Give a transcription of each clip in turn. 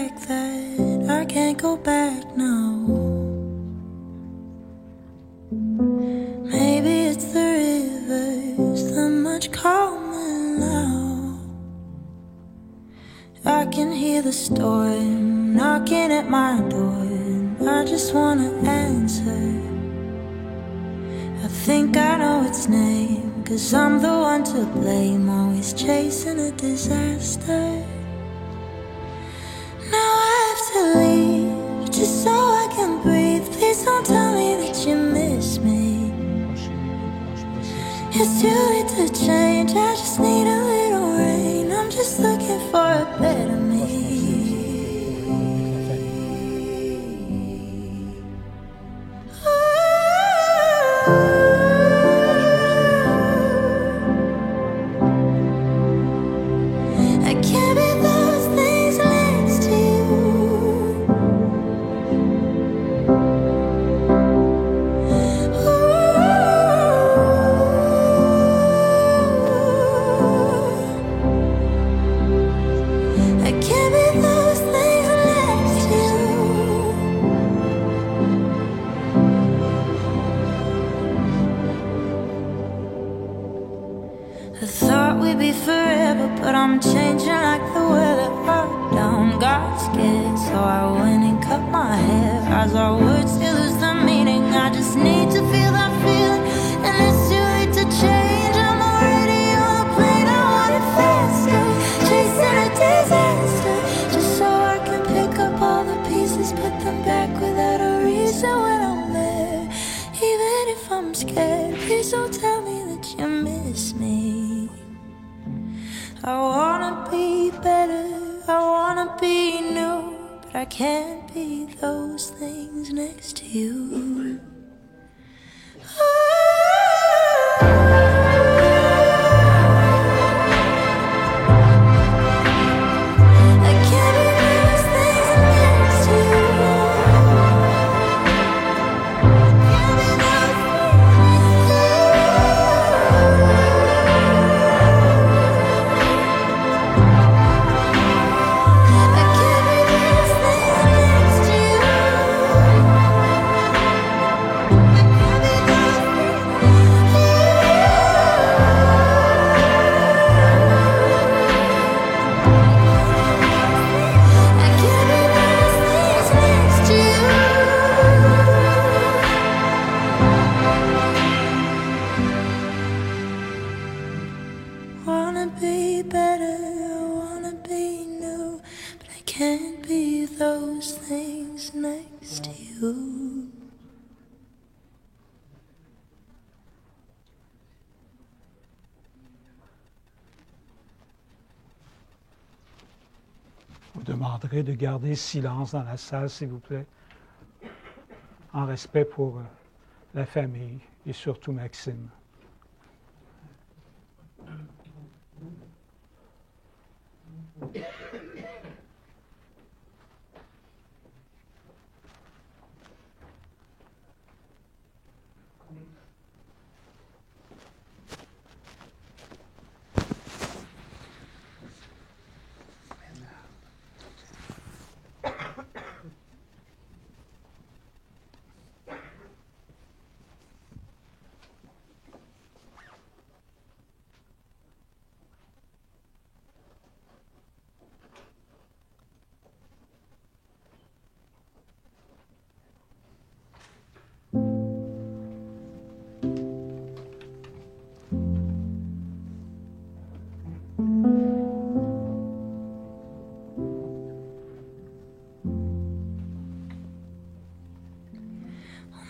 fact that I can't go back now. Maybe it's the rivers, they're much calmer now. I can hear the storm knocking at my door, and I just wanna answer. I think I know its name, 'cause I'm the one to blame, always chasing a disaster. Now I have to leave, just so I can breathe. Please don't tell me that you miss me. It's too late to change, I just need a little rain. I'm just looking for a better me. I thought we'd be forever, but I'm changing like the weather up, down. Got scared, so I went and cut my hair. As our words still lose their meaning, I just need to feel that feeling. And it's too late to change, I'm already on the plane. I want it faster, chasing a disaster, just so I can pick up all the pieces, put them back without a reason when I'm there. Even if I'm scared, please don't tell me that you miss me. I wanna be better, I wanna be new, but I can't be those things next to you. Wanna be better, I wanna be new, but I can't be those things next to you. Vous demanderez de garder silence dans la salle, s'il vous plaît, en respect pour la famille et surtout Maxime.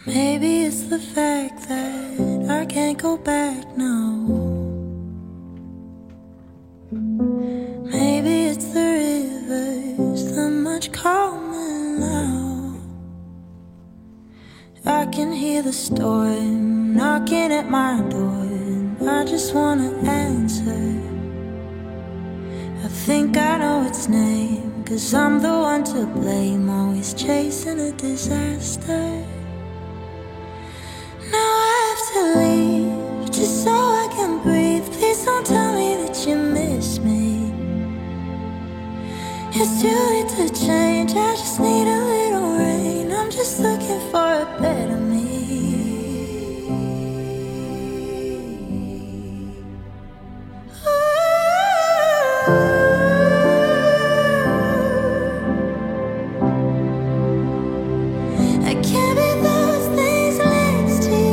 Maybe it's the fact that I can't go back now. Maybe it's the rivers, they're much calmer now. I can hear the storm knocking at my door, and I just wanna answer. I think I know its name, 'cause I'm the one to blame, always chasing a disaster. Now I have to leave, just so I can breathe. Please don't tell me that you miss me. It's too late to change. I just need a little rain. I'm just looking for a better me. I can't be those things next to you.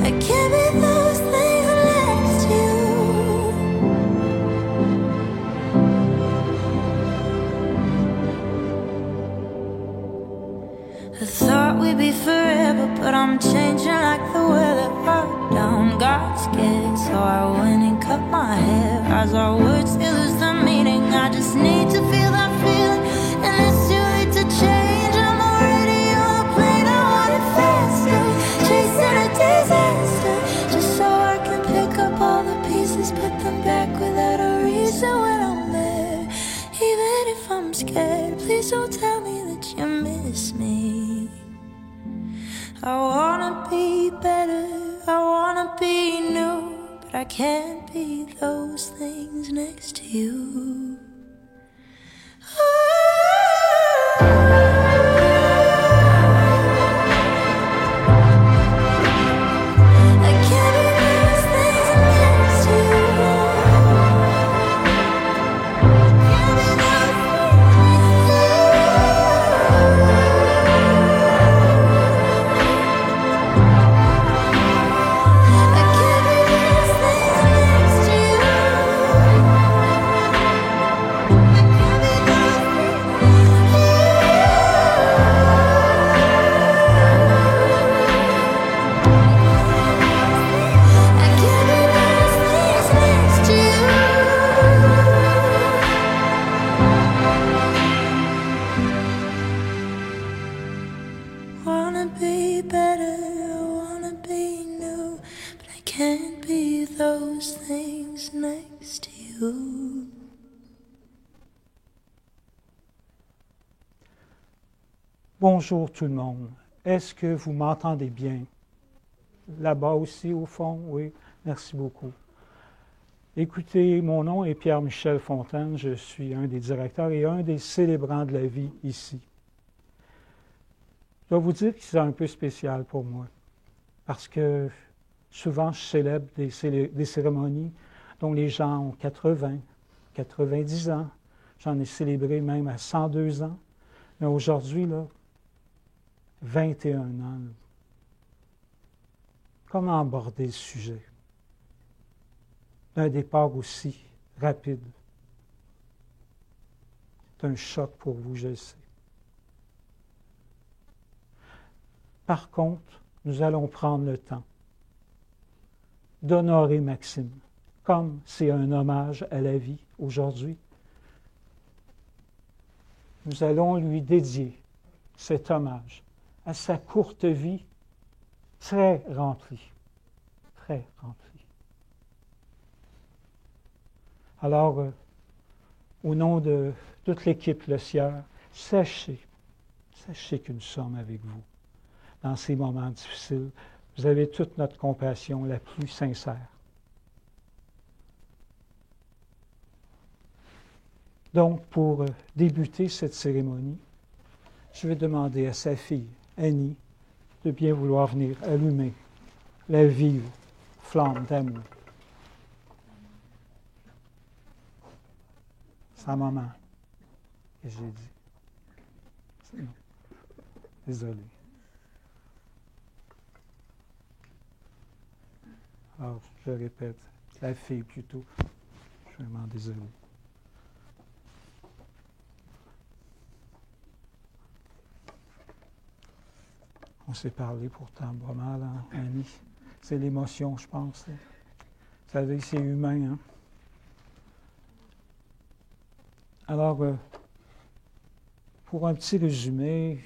I can't be those things next to you. I thought we'd be forever, but I'm changing like the weather. Up, down, got scared, so I went and cut my hair. As our words still lose the meaning, I just need to feel that feeling, and it's too late to change. I'm already on a plane, I want it faster, chasing a disaster, just so I can pick up all the pieces, put them back without a reason when I'm there. Even if I'm scared, please don't tell me that you miss me. I wanna be better, I wanna be new, but I can't be those things next to you. I can't be those things next to you. Wanna be better, I wanna be new, but I can't be those things next to you. Bonjour tout le monde. Est-ce que vous m'entendez bien? Là-bas aussi, au fond, oui. Merci beaucoup. Écoutez, mon nom est Pierre-Michel Fontaine. Je suis un des directeurs et un des célébrants de la vie ici. Je dois vous dire que c'est un peu spécial pour moi, parce que souvent je célèbre des cérémonies dont les gens ont 80, 90 ans. J'en ai célébré même à 102 ans. Mais aujourd'hui, là, 21 ans. Là. Comment aborder le sujet d'un départ aussi rapide? C'est un choc pour vous, je le sais. Par contre, nous allons prendre le temps d'honorer Maxime, comme c'est un hommage à la vie aujourd'hui. Nous allons lui dédier cet hommage à sa courte vie très remplie, très remplie. Alors, au nom de toute l'équipe Le Sieur, sachez que nous sommes avec vous. Dans ces moments difficiles, vous avez toute notre compassion la plus sincère. Donc, pour débuter cette cérémonie, je vais demander à sa fille, Annie, de bien vouloir venir allumer la vive flamme d'amour. Sa maman, que j'ai dit. Non. Désolé. Alors, je répète, la fille plutôt. Je suis vraiment désolé. On s'est parlé pourtant pas mal, hein, Annie. C'est l'émotion, je pense. Vous savez, c'est humain, hein? Alors, pour un petit résumé,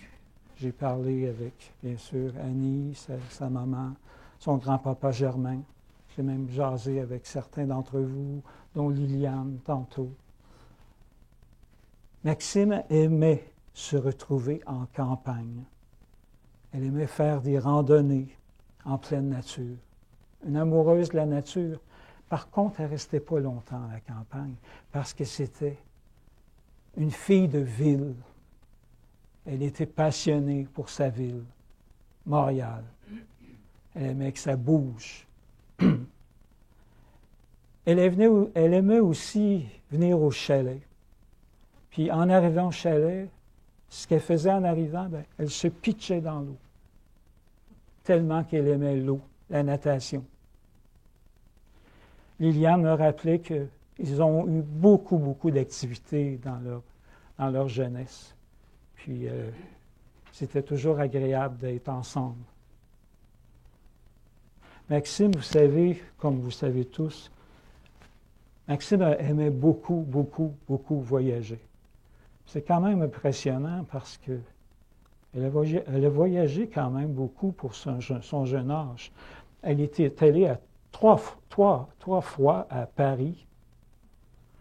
j'ai parlé avec, bien sûr, Annie, sa maman, son grand-papa Germain. J'ai même jasé avec certains d'entre vous, dont Liliane, tantôt. Maxime aimait se retrouver en campagne. Elle aimait faire des randonnées en pleine nature. Une amoureuse de la nature. Par contre, elle ne restait pas longtemps à la campagne parce que c'était une fille de ville. Elle était passionnée pour sa ville, Montréal. Elle aimait que ça bouge. Elle aimait aussi venir au chalet. Puis en arrivant au chalet, ce qu'elle faisait en arrivant, elle se pitchait dans l'eau. Tellement qu'elle aimait l'eau, la natation. Liliane me rappelait qu'ils ont eu beaucoup d'activités dans leur jeunesse. Puis c'était toujours agréable d'être ensemble. Maxime, vous savez, comme vous savez tous, Maxime aimait beaucoup voyager. C'est quand même impressionnant parce que elle a voyagé quand même beaucoup pour son jeune âge. Elle était allée à trois fois à Paris.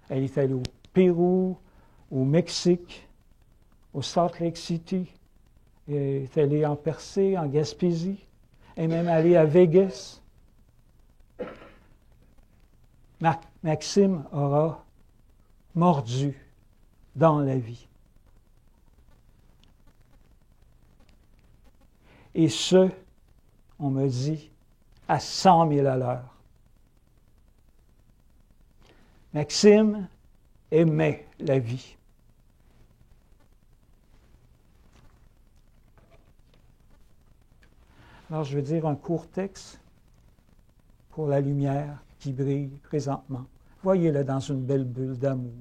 Elle est allée au Pérou, au Mexique, au Salt Lake City. Elle est allée en Percé, en Gaspésie. Elle est même allée à Vegas. Maxime aura mordu dans la vie. Et ce, on me dit, à 100 000 à l'heure. Maxime aimait la vie. Alors, je vais dire un court texte pour la lumière qui brille présentement. Voyez-le dans une belle bulle d'amour,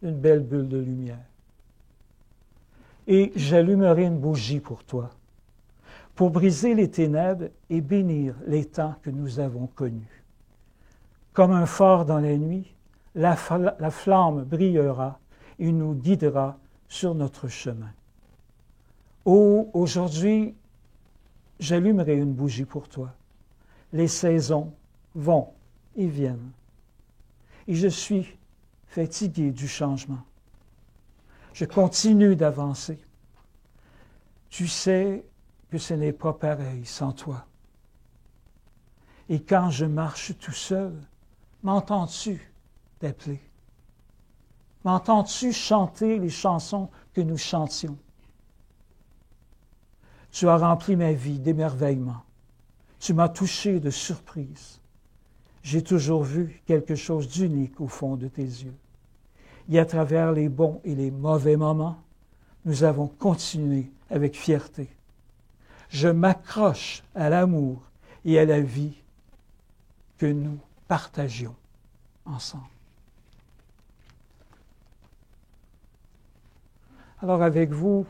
une belle bulle de lumière. Et j'allumerai une bougie pour toi, pour briser les ténèbres et bénir les temps que nous avons connus. Comme un phare dans la nuit, la flamme brillera et nous guidera sur notre chemin. Oh, aujourd'hui, j'allumerai une bougie pour toi. Les saisons vont et viennent. Et je suis fatigué du changement. Je continue d'avancer. Tu sais que ce n'est pas pareil sans toi. Et quand je marche tout seul, m'entends-tu t'appeler? M'entends-tu chanter les chansons que nous chantions? Tu as rempli ma vie d'émerveillement. Tu m'as touché de surprise. J'ai toujours vu quelque chose d'unique au fond de tes yeux. Et à travers les bons et les mauvais moments, nous avons continué avec fierté. Je m'accroche à l'amour et à la vie que nous partagions ensemble. Alors avec vous,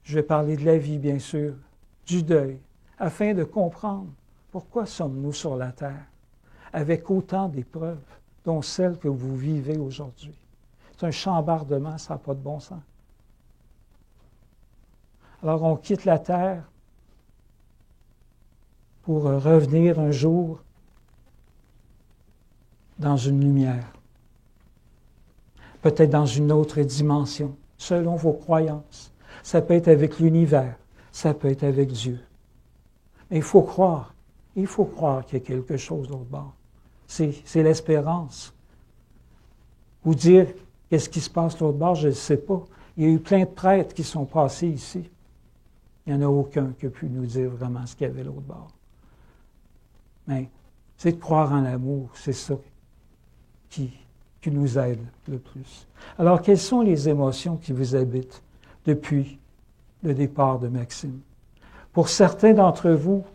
je vais parler de la vie, bien sûr, du deuil, afin de comprendre pourquoi sommes-nous sur la terre, avec autant d'épreuves, dont celles que vous vivez aujourd'hui. C'est un chambardement, ça n'a pas de bon sens. Alors on quitte la terre pour revenir un jour dans une lumière, peut-être dans une autre dimension, selon vos croyances. Ça peut être avec l'univers, ça peut être avec Dieu. Mais il faut croire qu'il y a quelque chose d'autre bord. C'est l'espérance. Ou dire, qu'est-ce qui se passe l'autre bord, je ne sais pas. Il y a eu plein de prêtres qui sont passés ici. Il n'y en a aucun qui a pu nous dire vraiment ce qu'il y avait l'autre bord. Mais c'est de croire en l'amour, c'est ça qui nous aide le plus. Alors, quelles sont les émotions qui vous habitent depuis le départ de Maxime? Pour certains d'entre vous,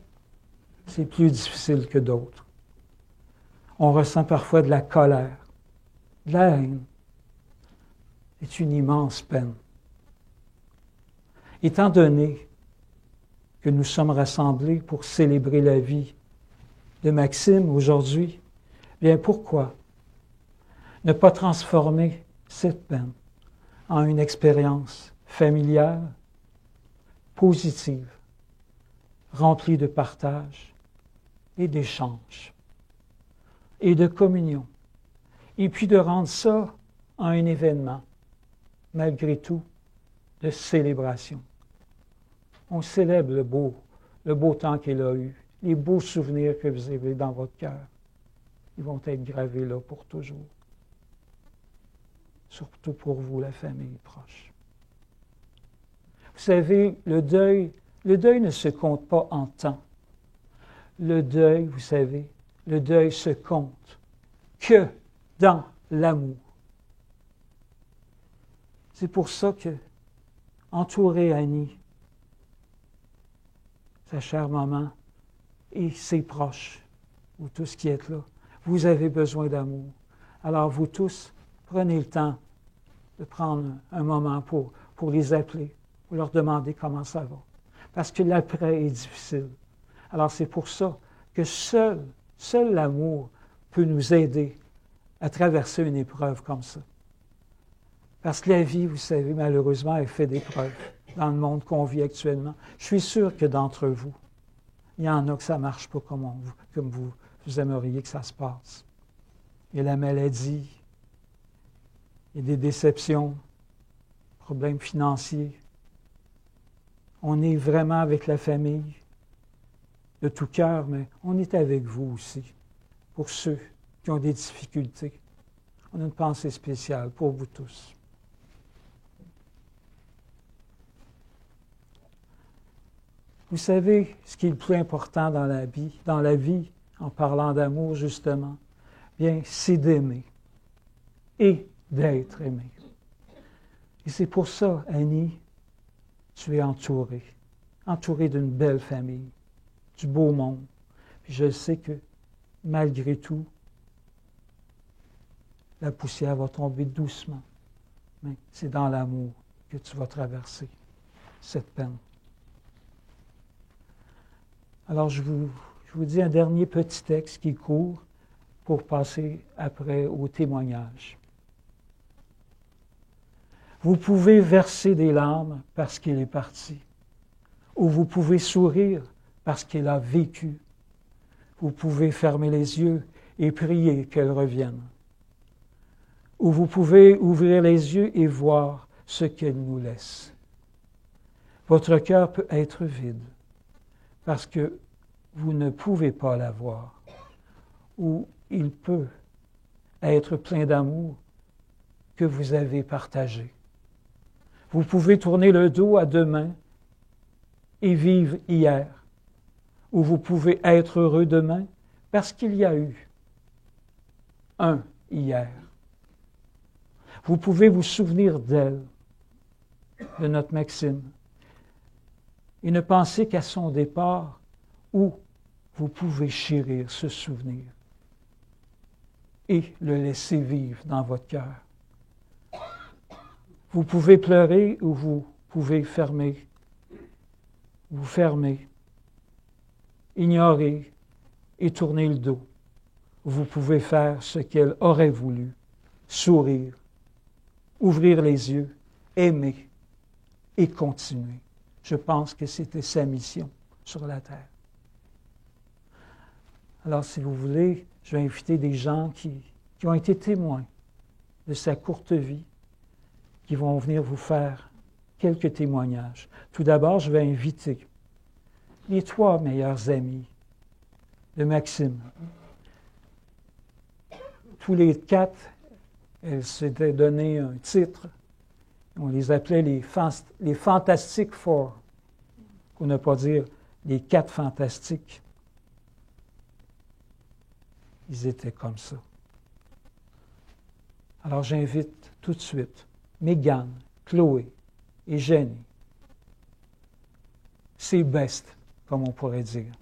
c'est plus difficile que d'autres. On ressent parfois de la colère, de la haine. C'est une immense peine. Étant donné que nous sommes rassemblés pour célébrer la vie de Maxime aujourd'hui, bien pourquoi ne pas transformer cette peine en une expérience familiale, positive, remplie de partage et d'échange et de communion, et puis de rendre ça un événement, malgré tout, de célébration. On célèbre le beau temps qu'il a eu, les beaux souvenirs que vous avez dans votre cœur. Ils vont être gravés là pour toujours. Surtout pour vous, la famille proche. Vous savez, le deuil ne se compte pas en temps. Le deuil, vous savez, le deuil se compte que dans l'amour. C'est pour ça que, entourer Annie, sa chère maman, et ses proches, vous tous qui êtes là, vous avez besoin d'amour. Alors vous tous, prenez le temps de prendre un moment pour les appeler, pour leur demander comment ça va. Parce que l'après est difficile. Alors c'est pour ça que seul l'amour peut nous aider à traverser une épreuve comme ça. Parce que la vie, vous savez, malheureusement, est faite d'épreuves dans le monde qu'on vit actuellement. Je suis sûr que d'entre vous, il y en a que ça ne marche pas comme vous aimeriez que ça se passe. Il y a la maladie, il y a des déceptions, problèmes financiers. On est vraiment avec la famille de tout cœur, mais on est avec vous aussi, pour ceux qui ont des difficultés. On a une pensée spéciale pour vous tous. Vous savez, ce qui est le plus important dans la vie, en parlant d'amour justement, bien, c'est d'aimer et d'être aimé. Et c'est pour ça, Annie, tu es entourée d'une belle famille, du beau monde. Puis je sais que, malgré tout, la poussière va tomber doucement. Mais c'est dans l'amour que tu vas traverser cette peine. Alors, je vous dis un dernier petit texte qui est court pour passer après au témoignage. Vous pouvez verser des larmes parce qu'il est parti, ou vous pouvez sourire parce qu'il a vécu. Vous pouvez fermer les yeux et prier qu'elle revienne. Ou vous pouvez ouvrir les yeux et voir ce qu'elle nous laisse. Votre cœur peut être vide parce que vous ne pouvez pas la voir. Ou il peut être plein d'amour que vous avez partagé. Vous pouvez tourner le dos à demain et vivre hier. Ou vous pouvez être heureux demain parce qu'il y a eu un hier. Vous pouvez vous souvenir d'elle, de notre Maxime, et ne penser qu'à son départ, ou vous pouvez chérir ce souvenir et le laisser vivre dans votre cœur. Vous pouvez pleurer ou vous pouvez vous fermer, ignorer et tourner le dos. Vous pouvez faire ce qu'elle aurait voulu, sourire, ouvrir les yeux, aimer et continuer. Je pense que c'était sa mission sur la terre. Alors, si vous voulez, je vais inviter des gens qui ont été témoins de sa courte vie, qui vont venir vous faire quelques témoignages. Tout d'abord, je vais inviter les 3 meilleurs amis de Maxime. Tous les 4, elles s'étaient donné un titre. On les appelait les Fantastic Four, pour ne pas dire les 4 fantastiques. Ils étaient comme ça. Alors j'invite tout de suite Mégane, Chloé et Jenny. C'est best, comme on pourrait dire.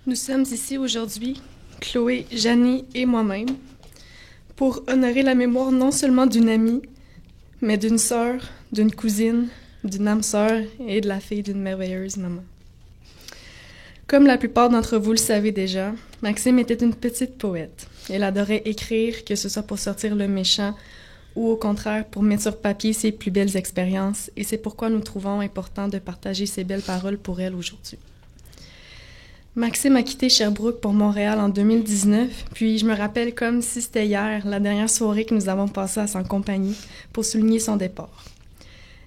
Nous sommes ici aujourd'hui, Chloé, Janie et moi-même, pour honorer la mémoire non seulement d'une amie, mais d'une sœur, d'une cousine, d'une âme sœur et de la fille d'une merveilleuse maman. Comme la plupart d'entre vous le savez déjà, Maxime était une petite poète. Elle adorait écrire, que ce soit pour sortir le méchant ou au contraire pour mettre sur papier ses plus belles expériences, et c'est pourquoi nous trouvons important de partager ces belles paroles pour elle aujourd'hui. Maxime a quitté Sherbrooke pour Montréal en 2019, puis je me rappelle comme si c'était hier, la dernière soirée que nous avons passée à son compagnie pour souligner son départ.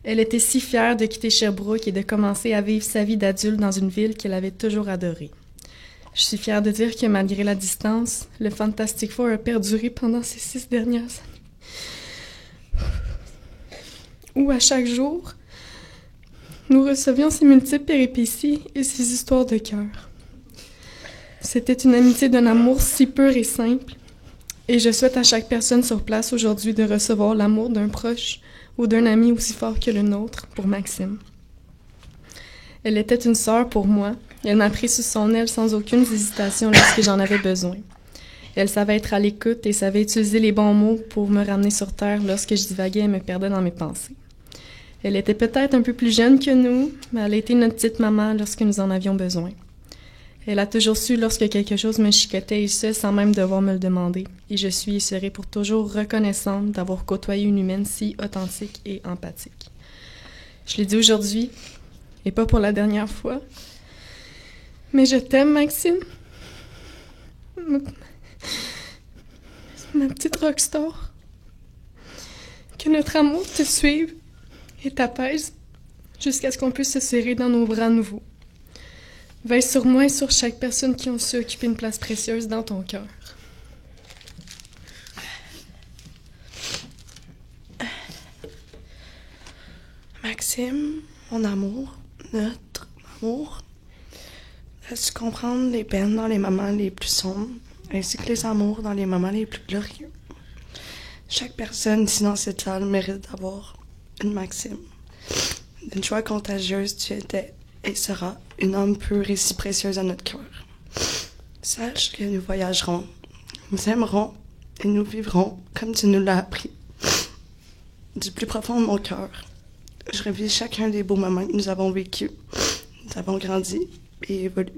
Elle était si fière de quitter Sherbrooke et de commencer à vivre sa vie d'adulte dans une ville qu'elle avait toujours adorée. Je suis fière de dire que malgré la distance, le Fantastic Four a perduré pendant ces 6 dernières années. Où à chaque jour, nous recevions ces multiples péripéties et ces histoires de cœur. C'était une amitié d'un amour si pur et simple, et je souhaite à chaque personne sur place aujourd'hui de recevoir l'amour d'un proche ou d'un ami aussi fort que le nôtre pour Maxime. Elle était une sœur pour moi, elle m'a pris sous son aile sans aucune hésitation lorsque j'en avais besoin. Elle savait être à l'écoute et savait utiliser les bons mots pour me ramener sur terre lorsque je divaguais et me perdais dans mes pensées. Elle était peut-être un peu plus jeune que nous, mais elle a été notre petite maman lorsque nous en avions besoin. Elle a toujours su lorsque quelque chose me chicotait et ce, sans même devoir me le demander. Et je suis et serai pour toujours reconnaissante d'avoir côtoyé une humaine si authentique et empathique. Je l'ai dit aujourd'hui, et pas pour la dernière fois, mais je t'aime, Maxime. Ma petite rockstar. Que notre amour te suive et t'apaise jusqu'à ce qu'on puisse se serrer dans nos bras nouveaux. Veille sur moi et sur chaque personne qui ont su occuper une place précieuse dans ton cœur. Maxime, mon amour, notre amour, laisse comprendre les peines dans les moments les plus sombres, ainsi que les amours dans les moments les plus glorieux. Chaque personne ici dans cette salle mérite d'avoir une Maxime. D'une joie contagieuse, tu étais et seras une âme pure et si précieuse à notre cœur. Sache que nous voyagerons, nous aimerons et nous vivrons comme tu nous l'as appris. Du plus profond de mon cœur, je revis chacun des beaux moments que nous avons vécus. Nous avons grandi et évolué.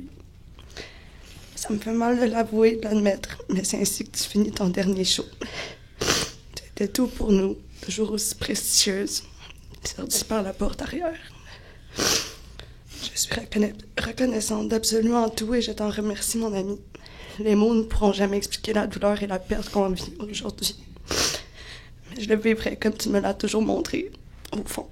Ça me fait mal de l'avouer, de l'admettre, mais c'est ainsi que tu finis ton dernier show. Tu étais tout pour nous, toujours aussi prestigieuse, sortie par la porte arrière. Je suis reconnaissante d'absolument tout et je t'en remercie, mon ami. Les mots ne pourront jamais expliquer la douleur et la perte qu'on vit aujourd'hui. Mais je le vivrai comme tu me l'as toujours montré, au fond.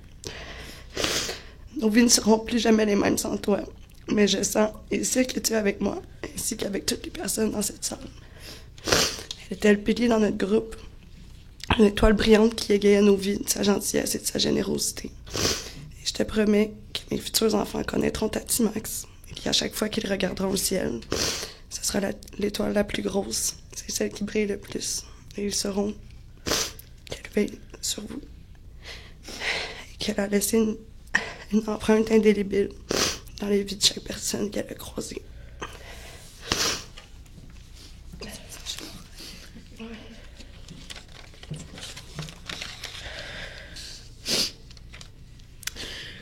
Nos vies ne seront plus jamais les mêmes sans toi, mais je sens et sais que tu es avec moi, ainsi qu'avec toutes les personnes dans cette salle. Elle était le pilier dans notre groupe, une étoile brillante qui égayait nos vies de sa gentillesse et de sa générosité. Et je te promets que mes futurs enfants connaîtront Tati Max, et qu'à chaque fois qu'ils regarderont le ciel, ce sera l'étoile la plus grosse, c'est celle qui brille le plus, et ils sauront qu'elle veille sur vous, et qu'elle a laissé une empreinte indélébile dans les vies de chaque personne qu'elle a croisée.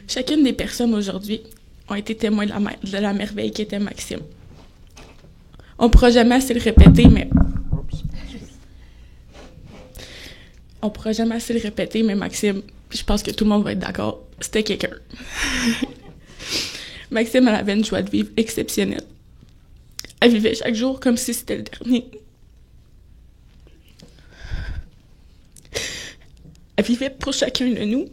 Chacune des personnes aujourd'hui ont été témoins de la merveille qu'était Maxime. On ne pourra jamais assez le répéter, mais Maxime, je pense que tout le monde va être d'accord, c'était quelqu'un. Maxime, elle avait une joie de vivre exceptionnelle. Elle vivait chaque jour comme si c'était le dernier. Elle vivait pour chacun de nous,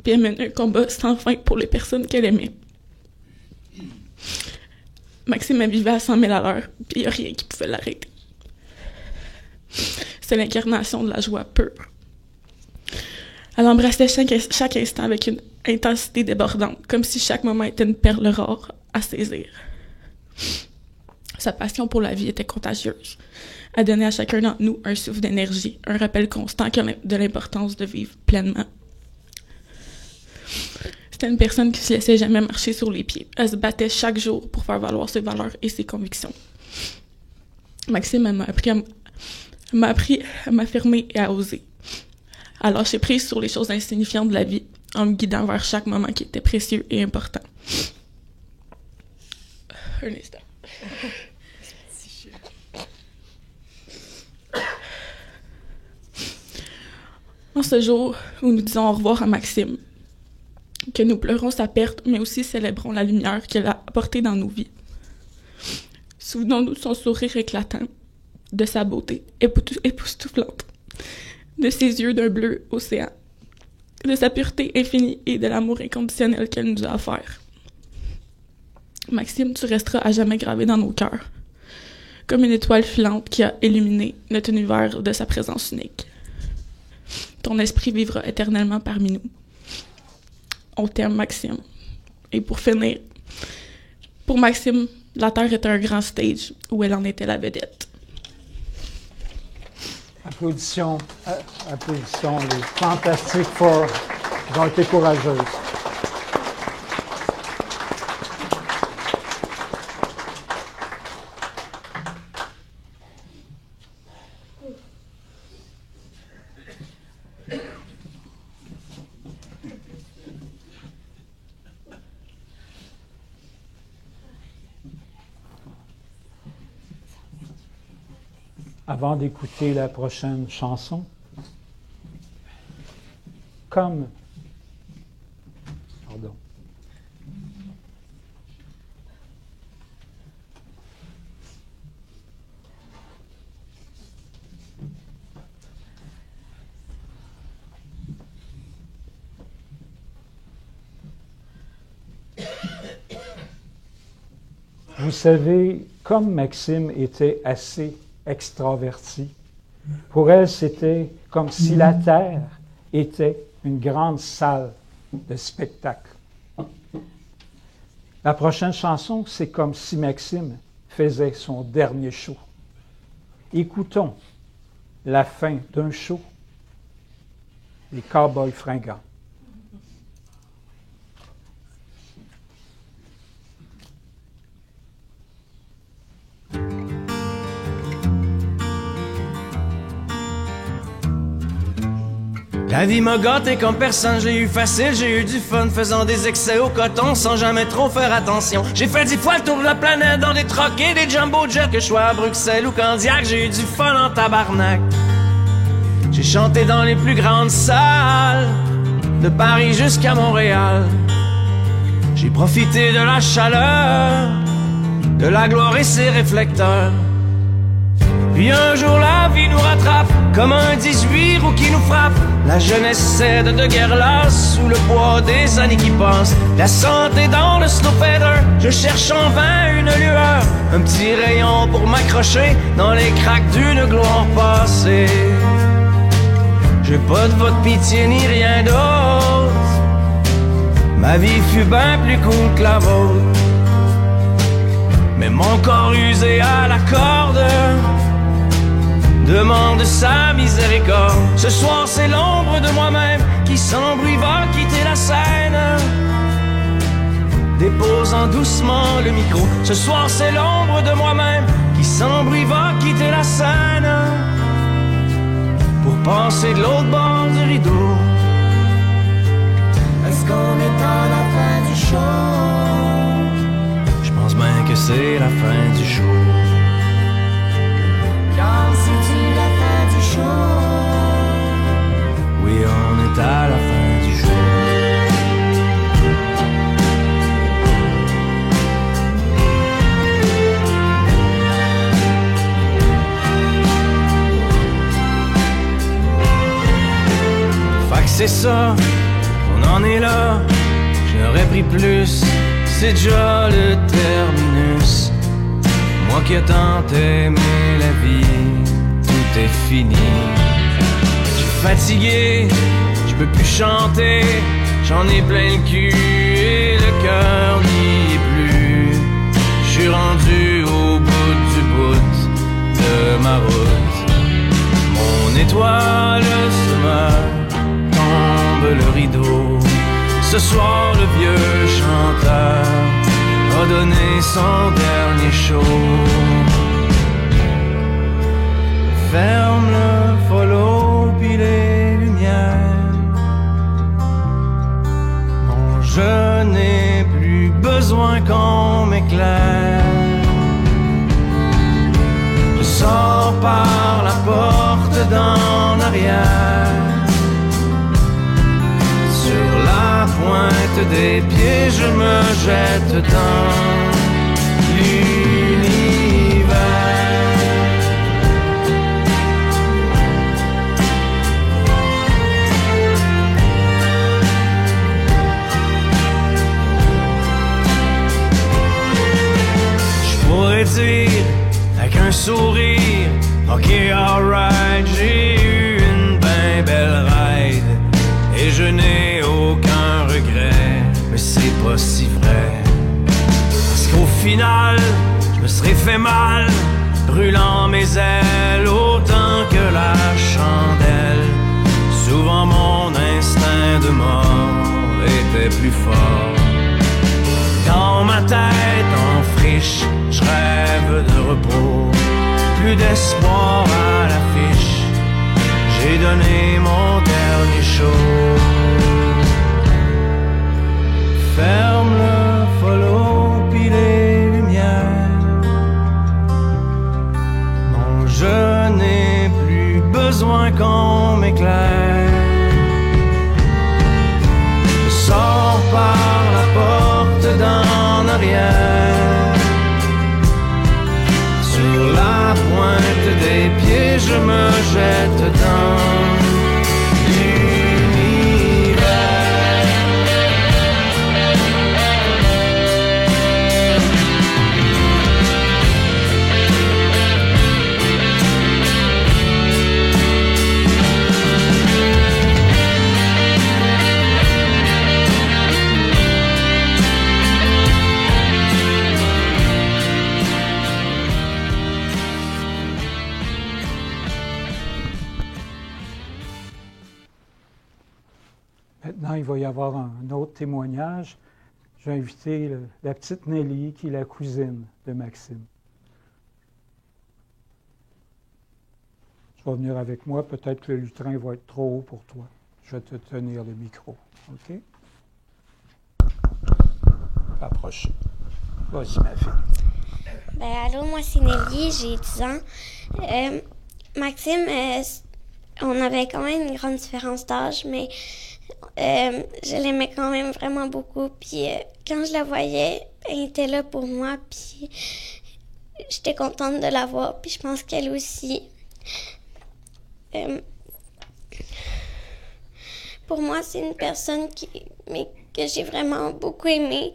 puis elle menait un combat sans fin pour les personnes qu'elle aimait. Maxime, elle vivait à 100 000 à l'heure, puis il n'y a rien qui pouvait l'arrêter. C'est l'incarnation de la joie pure. Elle embrassait chaque instant avec une intensité débordante, comme si chaque moment était une perle rare à saisir. Sa passion pour la vie était contagieuse. Elle donnait à chacun d'entre nous un souffle d'énergie, un rappel constant de l'importance de vivre pleinement. C'était une personne qui ne se laissait jamais marcher sur les pieds. Elle se battait chaque jour pour faire valoir ses valeurs et ses convictions. Maxime, elle m'a appris à m'affirmer et à oser, à lâcher prise sur les choses insignifiantes de la vie, en me guidant vers chaque moment qui était précieux et important. Un instant. En ce jour où nous disons au revoir à Maxime, que nous pleurons sa perte, mais aussi célébrons la lumière qu'elle a apportée dans nos vies. Souvenons-nous de son sourire éclatant, de sa beauté époustouflante, de ses yeux d'un bleu océan, de sa pureté infinie et de l'amour inconditionnel qu'elle nous a offert. Maxime, tu resteras à jamais gravé dans nos cœurs, comme une étoile filante qui a illuminé notre univers de sa présence unique. Ton esprit vivra éternellement parmi nous. On t'aime, Maxime. Et pour finir, pour Maxime, la Terre était un grand stage où elle en était la vedette. Applaudissons les Fantastic Four. Ils ont été courageuses. Avant d'écouter la prochaine chanson, comme... Pardon. Vous savez, comme Maxime était assez extravertie. Pour elle, c'était comme si la Terre était une grande salle de spectacle. La prochaine chanson, c'est comme si Maxime faisait son dernier show. Écoutons la fin d'un show des Cowboys fringants. La vie m'a gâté comme personne, j'ai eu facile, j'ai eu du fun, faisant des excès au coton sans jamais trop faire attention. J'ai fait 10 fois le tour de la planète dans des trucks et des jumbo jets, que je sois à Bruxelles ou Candiac, j'ai eu du fun en tabarnak. J'ai chanté dans les plus grandes salles, de Paris jusqu'à Montréal. J'ai profité de la chaleur, de la gloire et ses réflecteurs. Puis un jour la vie nous rattrape, comme un 18 roues qui nous frappe. La jeunesse cède de guerre lasse, sous le poids des années qui passent. La santé dans le slow feather, je cherche en vain une lueur, un petit rayon pour m'accrocher dans les craques d'une gloire passée. J'ai pas de votre pitié ni rien d'autre, ma vie fut bien plus cool que la vôtre. Mais mon corps usé à la corde demande sa miséricorde. Ce soir c'est l'ombre de moi-même qui sans bruit va quitter la scène, déposant doucement le micro. Ce soir c'est l'ombre de moi-même qui sans bruit va quitter la scène, pour passer de l'autre bord du rideau. Est-ce qu'on est à la fin du show? Je pense bien que c'est la fin du show. Quand c'est-tu la fin du show? Oui, on est à la fin du show. Fait que c'est ça, on en est là. J'aurais pris plus, c'est déjà le terminus. Moi qui ai tant aimé la vie, tout est fini. Je suis fatigué, je peux plus chanter, j'en ai plein le cul et le cœur n'y est plus. Je suis rendu au bout du bout de ma route. Mon étoile se meurt, tombe le rideau. Ce soir le vieux chanteur a donné son dernier show. Ferme le follow puis les lumières. Non, je n'ai plus besoin qu'on m'éclaire. Je sors par la porte d'en arrière, des pieds, je me jette dans l'univers. Je pourrais dire avec un sourire, ok, alright, j'ai eu une ben belle ride et je n'ai aucun regret, mais c'est pas si vrai. Parce qu'au final, je me serais fait mal, brûlant mes ailes autant que la chandelle. Souvent mon instinct de mort était plus fort. Dans ma tête en friche, je rêve de repos, plus d'espoir à l'affiche. J'ai donné mon dernier show. Ferme le follow pis les lumières. Non, je n'ai plus besoin qu'on m'éclaire. Je sors par la porte d'en arrière. Sur la pointe des pieds, je me jette dans Maintenant, il va y avoir un autre témoignage. Je vais inviter la petite Nelly, qui est la cousine de Maxime. Tu vas venir avec moi. Peut-être que le lutrin va être trop haut pour toi. Je vais te tenir le micro. OK? Approche. Vas-y, ma fille. Allô, moi, c'est Nelly. J'ai 10 ans. Maxime, on avait quand même une grande différence d'âge, mais je l'aimais quand même vraiment beaucoup. Puis quand je la voyais, elle était là pour moi. Puis j'étais contente de la voir. Puis je pense qu'elle aussi. Pour moi, c'est une personne que j'ai vraiment beaucoup aimée.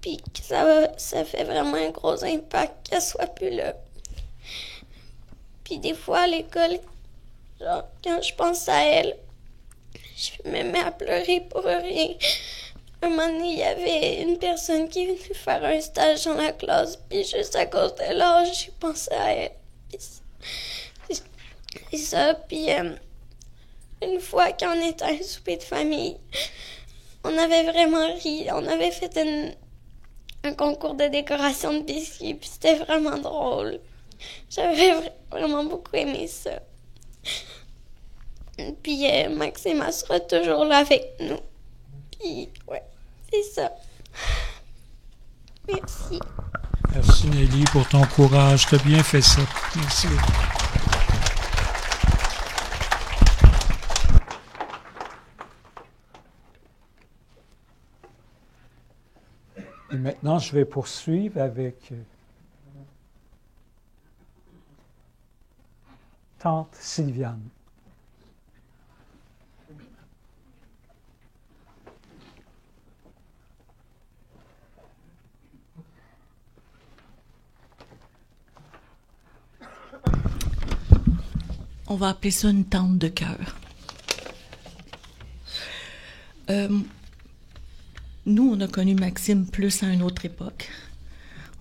Puis que ça fait vraiment un gros impact qu'elle soit plus là. Puis des fois à l'école, genre, quand je pense à elle, je me mets à pleurer pour rien. Un moment donné, il y avait une personne qui est venue faire un stage dans la classe, puis juste à cause de l'âge, j'ai pensé à elle. C'est ça, puis une fois qu'on était à un souper de famille, on avait vraiment ri. On avait fait un concours de décoration de biscuits, puis c'était vraiment drôle. J'avais vraiment beaucoup aimé ça. Puis Maxime sera toujours là avec nous. Puis ouais, c'est ça. Merci. Merci Nelly pour ton courage. Tu as bien fait ça. Merci. Et maintenant, je vais poursuivre avec tante Sylviane. On va appeler ça une tante de cœur. Nous, on a connu Maxime plus à une autre époque.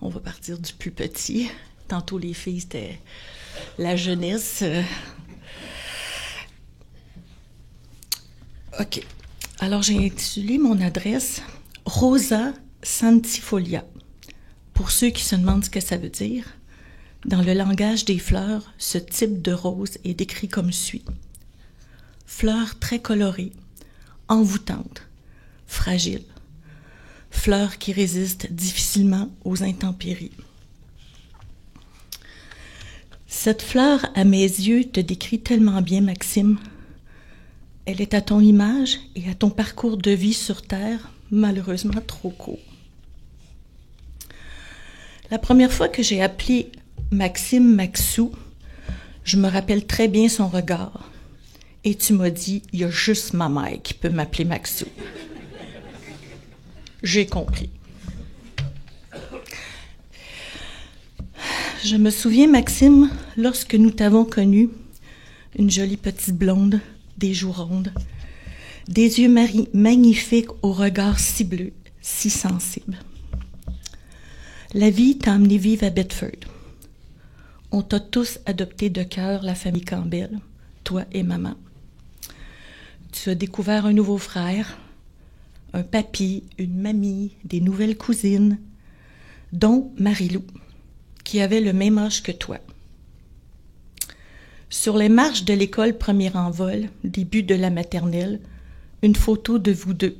On va partir du plus petit. Tantôt, les filles, c'était la jeunesse. OK. Alors, j'ai intitulé mon adresse « Rosa Santifolia ». Pour ceux qui se demandent ce que ça veut dire, dans le langage des fleurs, ce type de rose est décrit comme suit. Fleurs très colorées, envoûtantes, fragiles. Fleurs qui résistent difficilement aux intempéries. Cette fleur, à mes yeux, te décrit tellement bien, Maxime. Elle est à ton image et à ton parcours de vie sur Terre malheureusement trop court. La première fois que j'ai appelé Maxime Maxou, je me rappelle très bien son regard. Et tu m'as dit, il y a juste ma mère qui peut m'appeler Maxou. J'ai compris. Je me souviens, Maxime, lorsque nous t'avons connu, une jolie petite blonde, des joues rondes, des yeux magnifiques au regard si bleu, si sensible. La vie t'a emmené vivre à Bedford. On t'a tous adopté de cœur, la famille Campbell, toi et maman. Tu as découvert un nouveau frère, un papy, une mamie, des nouvelles cousines, dont Marie-Lou, qui avait le même âge que toi. Sur les marches de l'école premier envol, début de la maternelle, une photo de vous deux.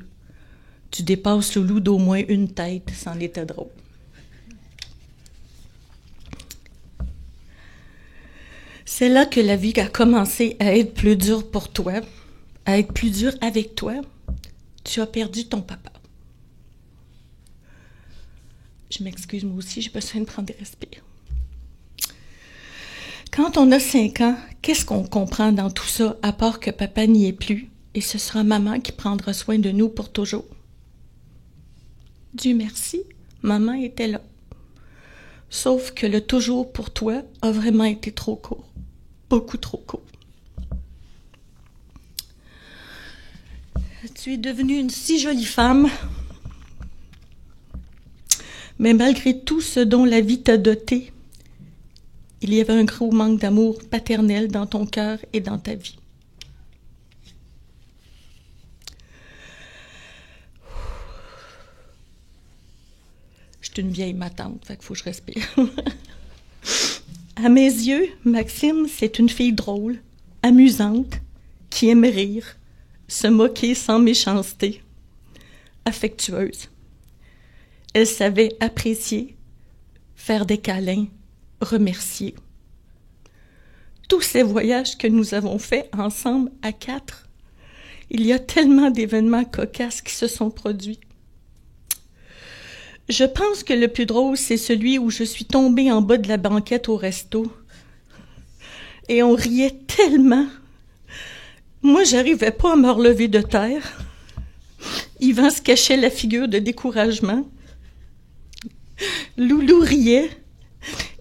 Tu dépasses Loulou d'au moins une tête, c'en était drôle. C'est là que la vie a commencé à être plus dure pour toi, à être plus dure avec toi. Tu as perdu ton papa. Je m'excuse, moi aussi, j'ai besoin de prendre des respires. Quand on a 5 ans, qu'est-ce qu'on comprend dans tout ça, à part que papa n'y est plus, et ce sera maman qui prendra soin de nous pour toujours? Dieu merci, maman était là. Sauf que le toujours pour toi a vraiment été trop court. Beaucoup trop court. Tu es devenue une si jolie femme, mais malgré tout ce dont la vie t'a doté, il y avait un gros manque d'amour paternel dans ton cœur et dans ta vie. Je suis une vieille matante, fait qu'il faut que je respire. À mes yeux, Maxime, c'est une fille drôle, amusante, qui aime rire, se moquer sans méchanceté, affectueuse. Elle savait apprécier, faire des câlins, remercier. Tous ces voyages que nous avons faits ensemble à 4, il y a tellement d'événements cocasses qui se sont produits. Je pense que le plus drôle, c'est celui où je suis tombée en bas de la banquette au resto. Et on riait tellement. Moi, j'arrivais pas à me relever de terre. Yvan se cachait la figure de découragement. Loulou riait.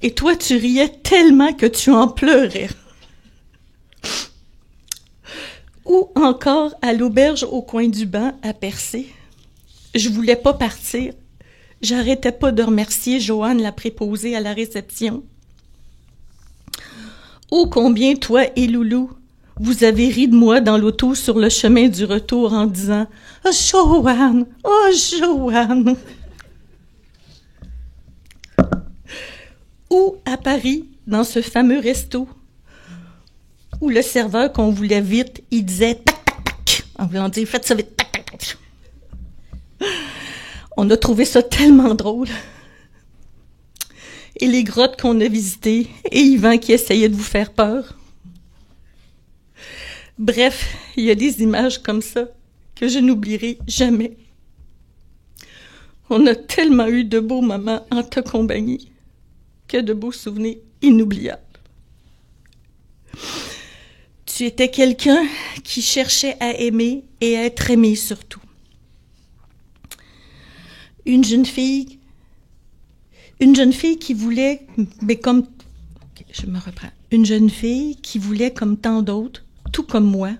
Et toi, tu riais tellement que tu en pleurais. Ou encore à l'auberge au coin du banc à Percé. Je voulais pas partir. J'arrêtais pas de remercier Joanne, la préposée à la réception. Oh, combien toi et Loulou, vous avez ri de moi dans l'auto sur le chemin du retour en disant « Oh, Joanne! Oh, Joanne! » Ou à Paris, dans ce fameux resto, où le serveur qu'on voulait vite, il disait « tac, tac, tac », en voulant dire « faites ça vite, tac, tac, tac ». On a trouvé ça tellement drôle. Et les grottes qu'on a visitées, et Yvan qui essayait de vous faire peur. Bref, il y a des images comme ça que je n'oublierai jamais. On a tellement eu de beaux moments en ta compagnie, que de beaux souvenirs inoubliables. Tu étais quelqu'un qui cherchait à aimer et à être aimé surtout. Une jeune fille qui voulait, mais comme, okay, je me reprends. Une jeune fille qui voulait comme tant d'autres, tout comme moi,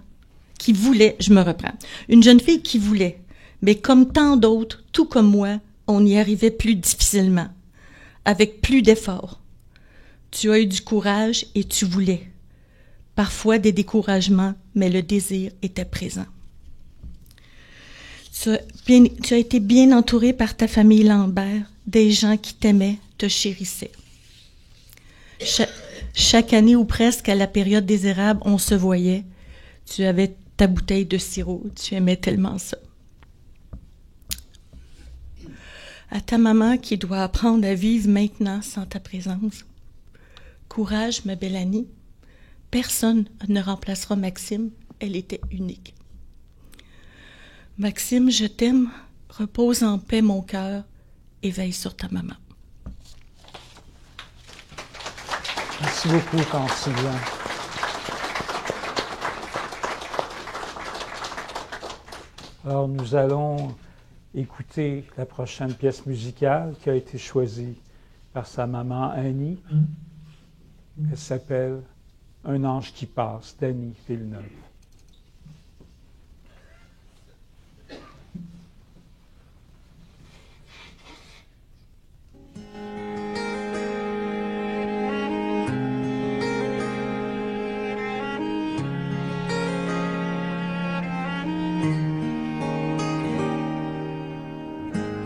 qui voulait, je me reprends. Une jeune fille qui voulait, mais comme tant d'autres, tout comme moi, on y arrivait plus difficilement, avec plus d'efforts. Tu as eu du courage et tu voulais. Parfois des découragements, mais le désir était présent. Tu as été bien entouré par ta famille Lambert, des gens qui t'aimaient, te chérissaient. Chaque année ou presque à la période des érables, on se voyait. Tu avais ta bouteille de sirop, tu aimais tellement ça. À ta maman qui doit apprendre à vivre maintenant sans ta présence. Courage, ma belle Annie. Personne ne remplacera Maxime, elle était unique. Maxime, je t'aime. Repose en paix mon cœur et veille sur ta maman. Merci beaucoup, Tante Sylvain. Alors, nous allons écouter la prochaine pièce musicale qui a été choisie par sa maman Annie. Elle s'appelle « Un ange qui passe » d'Annie Villeneuve.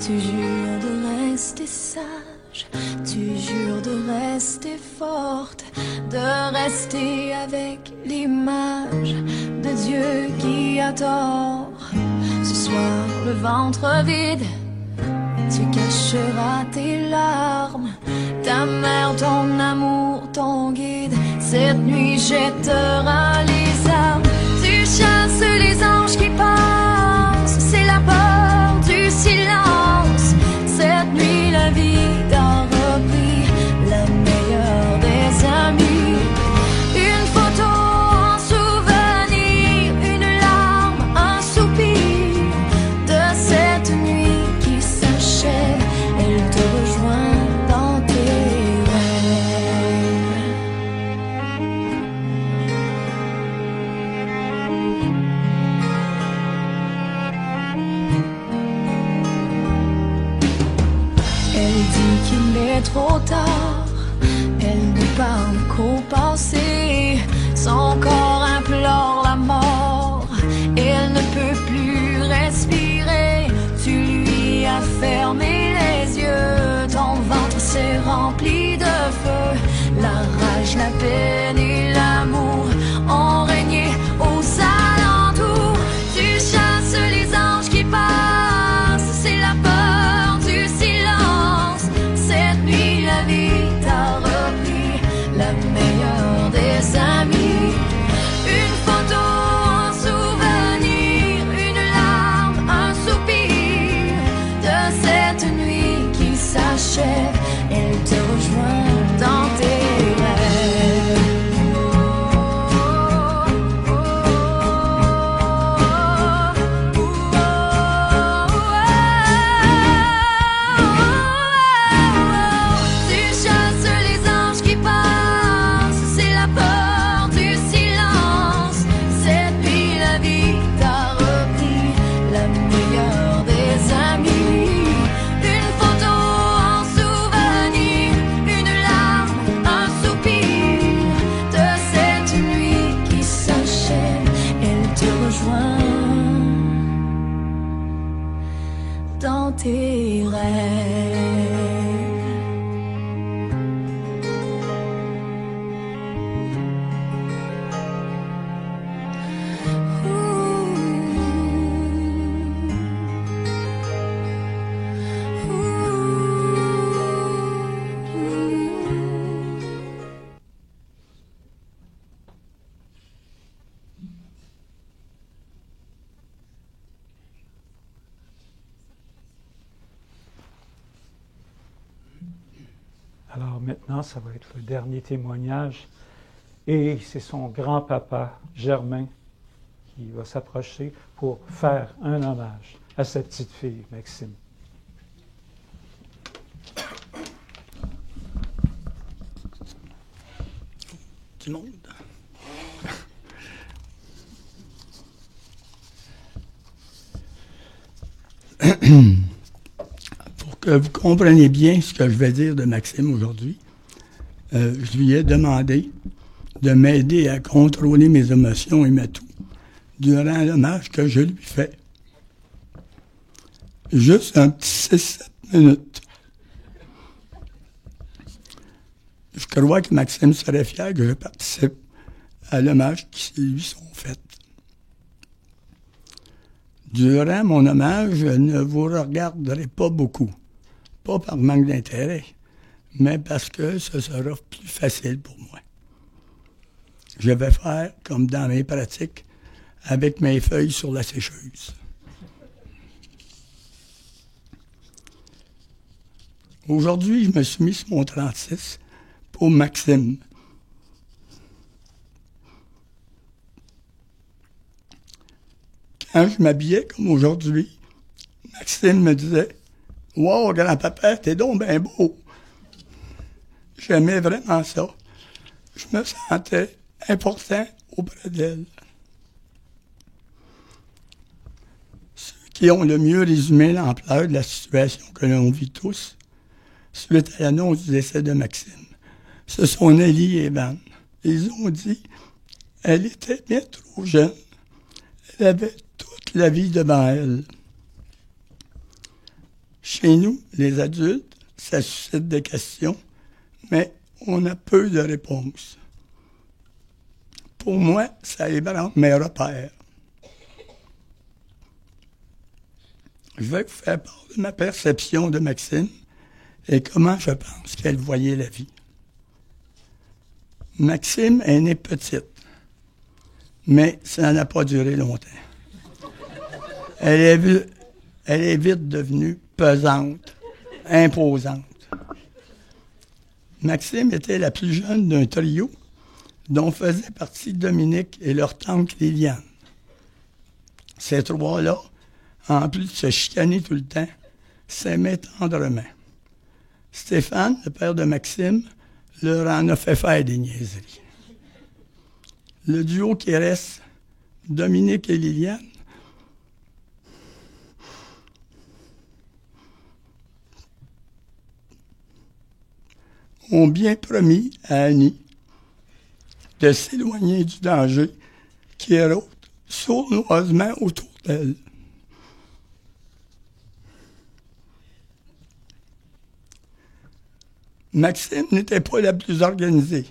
Tu jures de rester sage, tu jures de rester forte, de rester avec l'image de Dieu qui a tort. Ce soir, le ventre vide, tu cacheras tes larmes, ta mère, ton amour, ton guide. Cette nuit, jettera les armes. Tu chasses les anges qui passent, c'est la peur du silence. Cette nuit, la vie t'a repris, la meilleure des amies. Une photo, un souvenir, une larme, un soupir de cette nuit qui s'achève. Elle te rejoint dans tes rêves. Elle dit qu'il est trop tard, elle ne parle qu'au passé. Son corps implore la mort, elle ne peut plus respirer. Tu lui as fermé les yeux, ton ventre s'est rempli de feu. La rage, la peine et l'amour ont régné aux alentours. Tu chasses les anges qui passent, c'est la peur du silence. Cette nuit, la vie t'a repris, la meilleure des amies. Une photo, un souvenir, une larme, un soupir de cette nuit qui s'achève. Elle te rejoint dans tes rêves. Tu chasses les anges qui passent, c'est la peur du silence. Cette nuit, la vie t'a repris, la meilleure des amies. Une photo, un souvenir, une larme, un soupir de cette nuit qui s'achève. Elle te rejoint dans tes rêves. Alors maintenant, ça va être le dernier témoignage. Et c'est son grand-papa, Germain, qui va s'approcher pour faire un hommage à sa petite fille, Maxime. Du monde. Pour que vous compreniez bien ce que je vais dire de Maxime aujourd'hui, je lui ai demandé de m'aider à contrôler mes émotions et ma toux durant l'hommage que je lui fais. Juste un petit 6-7 minutes. Je crois que Maxime serait fier que je participe à l'hommage qui lui sont faits. Durant mon hommage, je ne vous regarderai pas beaucoup. Pas par manque d'intérêt, mais parce que ce sera plus facile pour moi. Je vais faire comme dans mes pratiques, avec mes feuilles sur la sécheuse. Aujourd'hui, je me suis mis sur mon 36 pour Maxime. Quand je m'habillais comme aujourd'hui, Maxime me disait « Wow, grand-papa, t'es donc bien beau! » J'aimais vraiment ça. Je me sentais important auprès d'elle. Ceux qui ont le mieux résumé l'ampleur de la situation que l'on vit tous, suite à l'annonce du décès de Maxime, ce sont Nelly et Evan. Ils ont dit « Elle était bien trop jeune. Elle avait toute la vie devant elle. » Chez nous, les adultes, ça suscite des questions, mais on a peu de réponses. Pour moi, ça ébranle mes repères. Je vais vous faire part de ma perception de Maxime et comment je pense qu'elle voyait la vie. Maxime est née petite, mais ça n'a pas duré longtemps. Elle est vite devenue pesante, imposante. Maxime était la plus jeune d'un trio dont faisaient partie Dominique et leur tante Liliane. Ces trois-là, en plus de se chicaner tout le temps, s'aimaient tendrement. Stéphane, le père de Maxime, leur en a fait faire des niaiseries. Le duo qui reste, Dominique et Liliane, ont bien promis à Annie de s'éloigner du danger qui rôde sournoisement autour d'elle. Maxime n'était pas la plus organisée,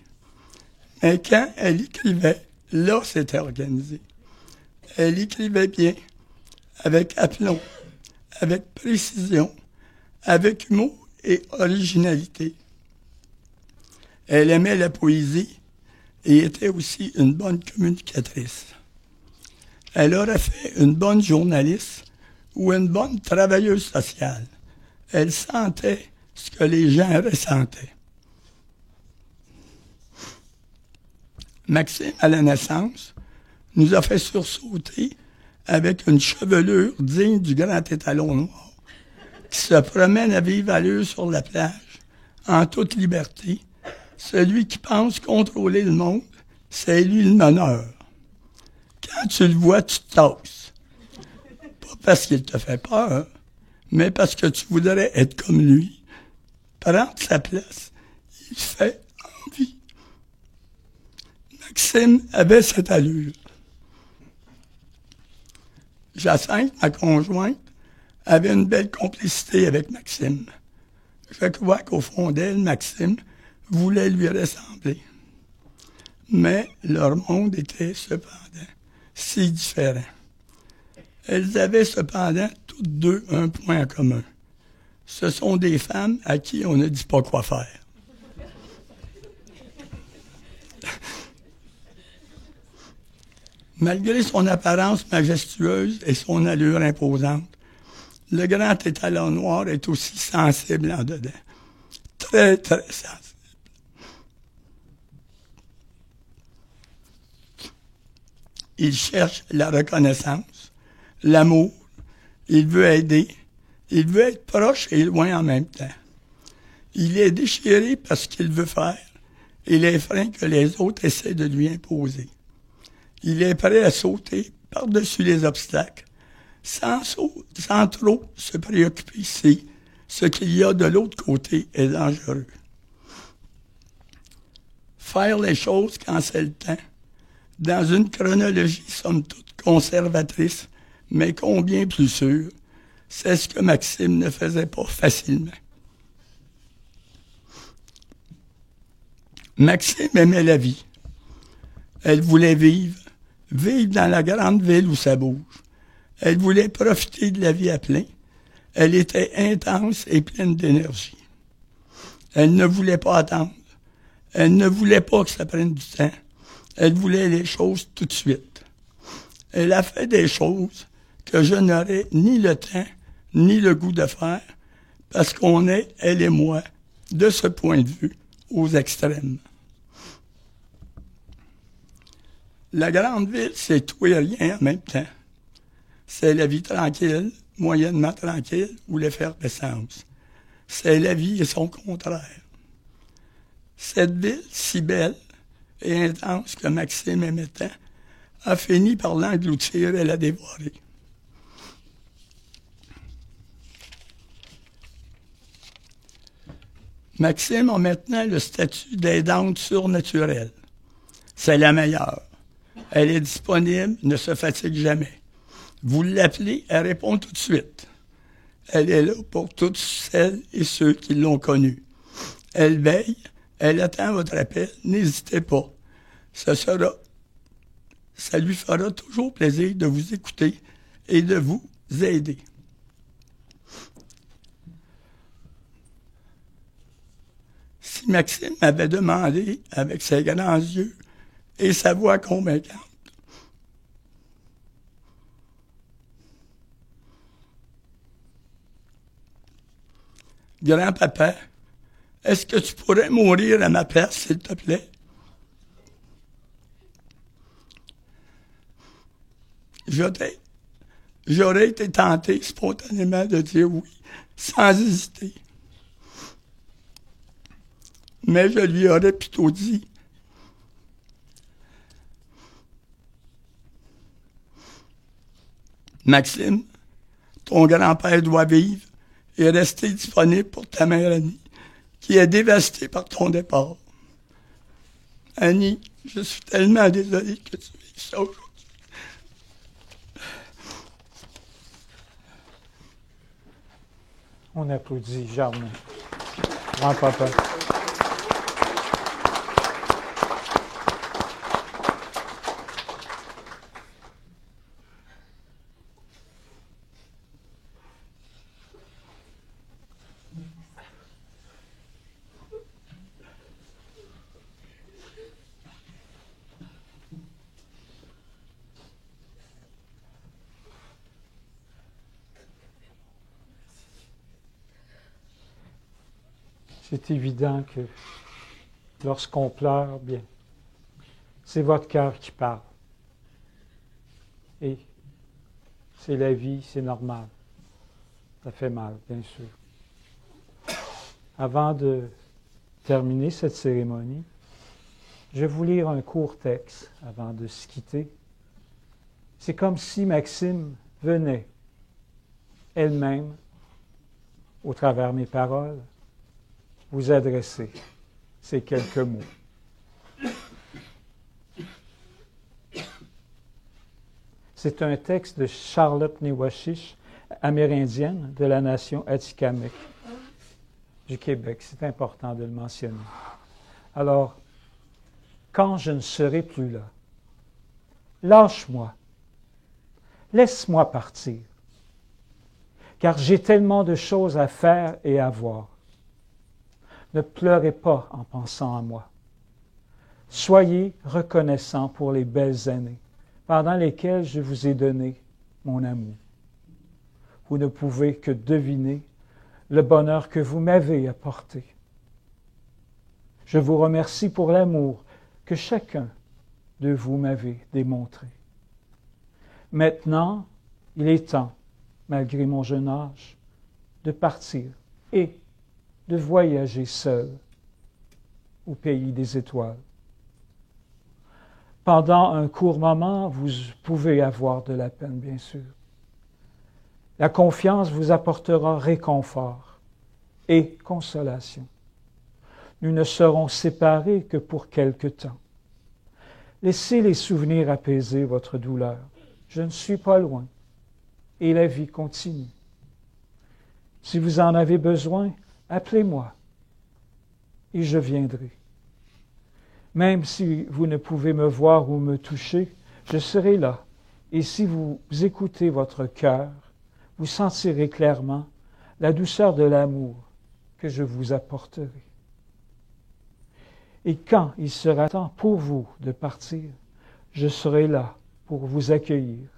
mais quand elle écrivait, là c'était organisé. Elle écrivait bien, avec aplomb, avec précision, avec humour et originalité. Elle aimait la poésie et était aussi une bonne communicatrice. Elle aurait fait une bonne journaliste ou une bonne travailleuse sociale. Elle sentait ce que les gens ressentaient. Maxime, à la naissance, nous a fait sursauter avec une chevelure digne du grand étalon noir, qui se promène à vive allure sur la plage, en toute liberté. Celui qui pense contrôler le monde, c'est lui le meneur. Quand tu le vois, tu te tasses. Pas parce qu'il te fait peur, mais parce que tu voudrais être comme lui. Prendre sa place, il fait envie. Maxime avait cette allure. Jacinthe, ma conjointe, avait une belle complicité avec Maxime. Je crois qu'au fond d'elle, Maxime voulait lui ressembler. Mais leur monde était cependant si différent. Elles avaient cependant toutes deux un point en commun. Ce sont des femmes à qui on ne dit pas quoi faire. Malgré son apparence majestueuse et son allure imposante, le grand étalon noir est aussi sensible en dedans. Très, très sensible. Il cherche la reconnaissance, l'amour, il veut aider, il veut être proche et loin en même temps. Il est déchiré par ce qu'il veut faire et les freins que les autres essaient de lui imposer. Il est prêt à sauter par-dessus les obstacles, sans trop se préoccuper si ce qu'il y a de l'autre côté est dangereux. Faire les choses quand c'est le temps, dans une chronologie somme toute conservatrice, mais combien plus sûre, c'est ce que Maxime ne faisait pas facilement. Maxime aimait la vie. Elle voulait vivre dans la grande ville où ça bouge. Elle voulait profiter de la vie à plein. Elle était intense et pleine d'énergie. Elle ne voulait pas attendre. Elle ne voulait pas que ça prenne du temps. Elle voulait les choses tout de suite. Elle a fait des choses que je n'aurais ni le temps ni le goût de faire parce qu'on est, elle et moi, de ce point de vue, aux extrêmes. La grande ville, c'est tout et rien en même temps. C'est la vie tranquille, moyennement tranquille, ou l'effervescence. C'est la vie et son contraire. Cette ville, si belle et intense que Maxime aimait tant, a fini par l'engloutir et la dévorer. Maxime a maintenant le statut d'aidante surnaturelle. C'est la meilleure. Elle est disponible, ne se fatigue jamais. Vous l'appelez, elle répond tout de suite. Elle est là pour toutes celles et ceux qui l'ont connue. Elle veille, elle attend votre appel, n'hésitez pas. Ça lui fera toujours plaisir de vous écouter et de vous aider. Si Maxime avait demandé, avec ses grands yeux et sa voix convaincante, « Grand-papa, est-ce que tu pourrais mourir à ma place, s'il te plaît? » J'aurais été tenté spontanément de dire oui, sans hésiter. Mais je lui aurais plutôt dit: « Maxime, ton grand-père doit vivre et rester disponible pour ta mère Annie, qui est dévastée par ton départ. Annie, je suis tellement désolé que tu vives ça aujourd'hui. » On applaudit Germain. Grand-papa. C'est évident que lorsqu'on pleure, bien, c'est votre cœur qui parle. Et c'est la vie, c'est normal. Ça fait mal, bien sûr. Avant de terminer cette cérémonie, je vais vous lire un court texte avant de se quitter. C'est comme si Maxime venait elle-même, au travers mes paroles, vous adresser ces quelques mots. C'est un texte de Charlotte Newashish, amérindienne de la nation Atikamekw du Québec. C'est important de le mentionner. Alors, quand je ne serai plus là, lâche-moi, laisse-moi partir, car j'ai tellement de choses à faire et à voir. Ne pleurez pas en pensant à moi. Soyez reconnaissants pour les belles années pendant lesquelles je vous ai donné mon amour. Vous ne pouvez que deviner le bonheur que vous m'avez apporté. Je vous remercie pour l'amour que chacun de vous m'avez démontré. Maintenant, il est temps, malgré mon jeune âge, de partir et de voyager seul au pays des étoiles. Pendant un court moment, vous pouvez avoir de la peine, bien sûr. La confiance vous apportera réconfort et consolation. Nous ne serons séparés que pour quelque temps. Laissez les souvenirs apaiser votre douleur. Je ne suis pas loin et la vie continue. Si vous en avez besoin, appelez-moi et je viendrai. Même si vous ne pouvez me voir ou me toucher, je serai là. Et si vous écoutez votre cœur, vous sentirez clairement la douceur de l'amour que je vous apporterai. Et quand il sera temps pour vous de partir, je serai là pour vous accueillir,